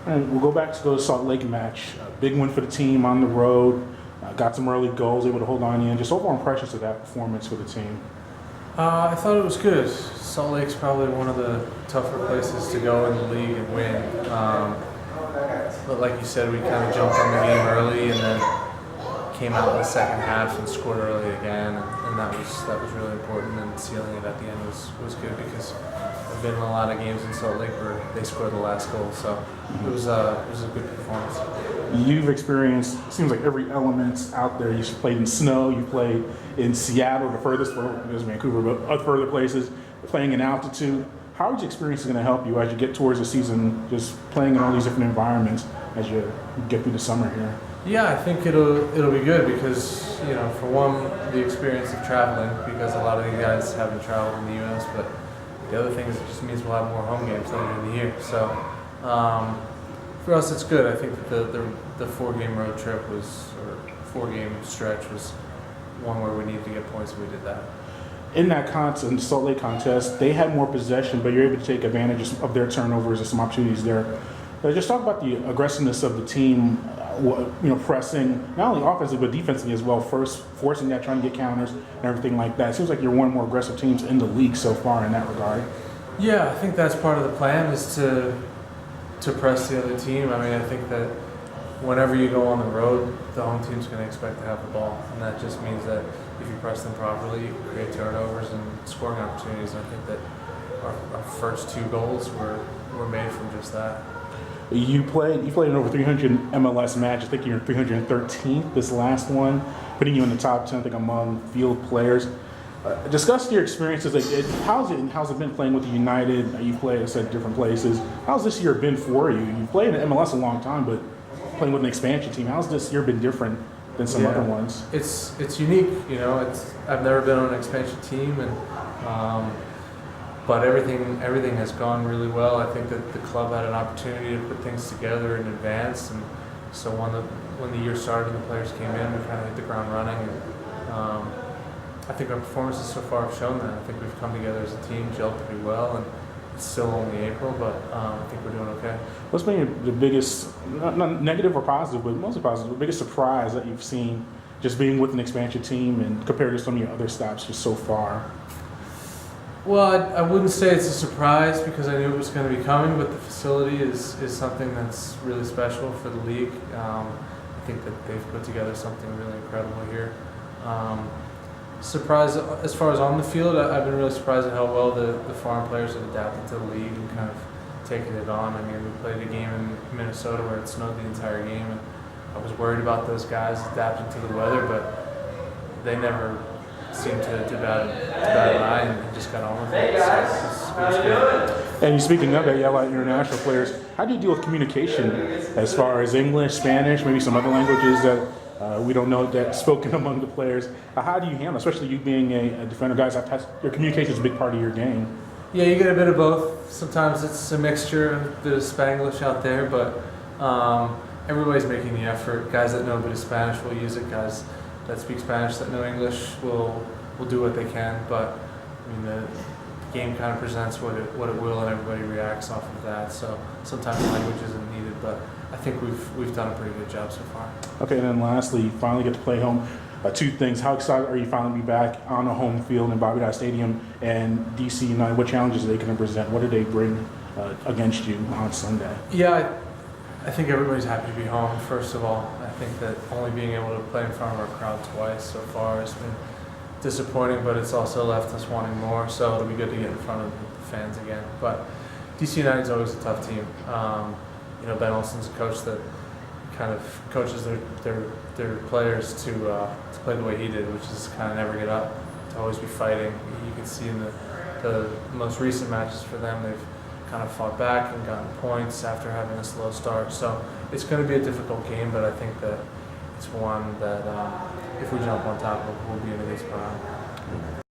And we'll go back to the Salt Lake match. Big win for the team on the road. Got some early goals, able to hold on in. Just overall impressions of that performance for the team. I thought it was good. Salt Lake's probably one of the tougher places to go in the league and win. But like you said, we kind of jumped on the game early and then came out in the second half and scored early again, and that was really important. And sealing it at the end was good because I've been in a lot of games in Salt Lake where they scored the last goal, so it was a good performance. You've experienced, it seems like every element out there. You played in snow, you played in Seattle, the furthest, well, there's Vancouver, but further places, playing in altitude. How is your experience going to help you as you get towards the season, just playing in all these different environments as you get through the summer here? Yeah, I think it'll be good because, for one, the experience of traveling, because a lot of you guys haven't traveled in the U.S., but the other thing is it just means we'll have more home games later in the year. So for us, it's good. I think the 4-game road trip or 4-game stretch was one where we needed to get points, and we did that. In that in the Salt Lake contest, they had more possession, but you're able to take advantage of their turnovers and some opportunities there. Just talk about the aggressiveness of the team, pressing, not only offensively, but defensively as well, first forcing that, trying to get counters and everything like that. It seems like you're one of the more aggressive teams in the league so far in that regard. Yeah, I think that's part of the plan is to press the other team. I mean, I think that whenever you go on the road, the home team's going to expect to have the ball, and that just means that if you press them properly, you can create turnovers and scoring opportunities. And I think that our first 2 goals were made from just that. You played in over 300 MLS matches. I think you're 313th this last one, putting you in the top 10, I think, among field players. Discuss your experiences. How's it been playing with the United? You've played, I said, different places. How's this year been for you? You've played in MLS a long time, but playing with an expansion team, how's this year been different than some other ones? It's unique. I've never been on an expansion team, and but everything has gone really well. I think that the club had an opportunity to put things together in advance, and so when the year started and the players came in, we kind of hit the ground running. And I think our performances so far have shown that. I think we've come together as a team, gelled pretty well, and it's still only April, but I think we're doing okay. What's been the biggest, not negative or positive, but mostly positive, the biggest surprise that you've seen just being with an expansion team and compared to some of your other stops just so far? Well, I wouldn't say it's a surprise because I knew it was going to be coming, but the facility is something that's really special for the league. I think that they've put together something really incredible here. Surprised as far as on the field, I've been really surprised at how well the foreign players have adapted to the league and kind of taken it on. I mean, we played a game in Minnesota where it snowed the entire game, and I was worried about those guys adapting to the weather, but they never seemed to bat an eye and just got on with it. So it was good. And speaking of that, you have a lot of international players. How do you deal with communication as far as English, Spanish, maybe some other languages that we don't know that's spoken among the players? How do you handle, especially you being a defender, guys? Your communication is a big part of your game. Yeah, you get a bit of both. Sometimes it's a mixture, a bit of Spanglish out there, but everybody's making the effort. Guys that know a bit of Spanish will use it. Guys that speak Spanish that know English will do what they can. But I mean, the game kind of presents what it will, and everybody reacts off of that. So sometimes language isn't needed, but I think we've done a pretty good job so far. Okay, and then lastly, you finally get to play home. 2 things. How excited are you finally to be back on a home field in Bobby Dodd Stadium? And DC United, what challenges are they going to present? What do they bring against you on Sunday? Yeah, I think everybody's happy to be home, first of all. I think that only being able to play in front of our crowd twice so far has been disappointing, but it's also left us wanting more, so it'll be good to get in front of the fans again. But DC United's always a tough team. Ben Olsen's a coach that kind of coaches their players to play the way he did, which is kind of never get up, to always be fighting. You can see in the most recent matches for them, they've kind of fought back and gotten points after having a slow start. So it's going to be a difficult game, but I think that it's one that if we jump on top of, we'll be in a good spot.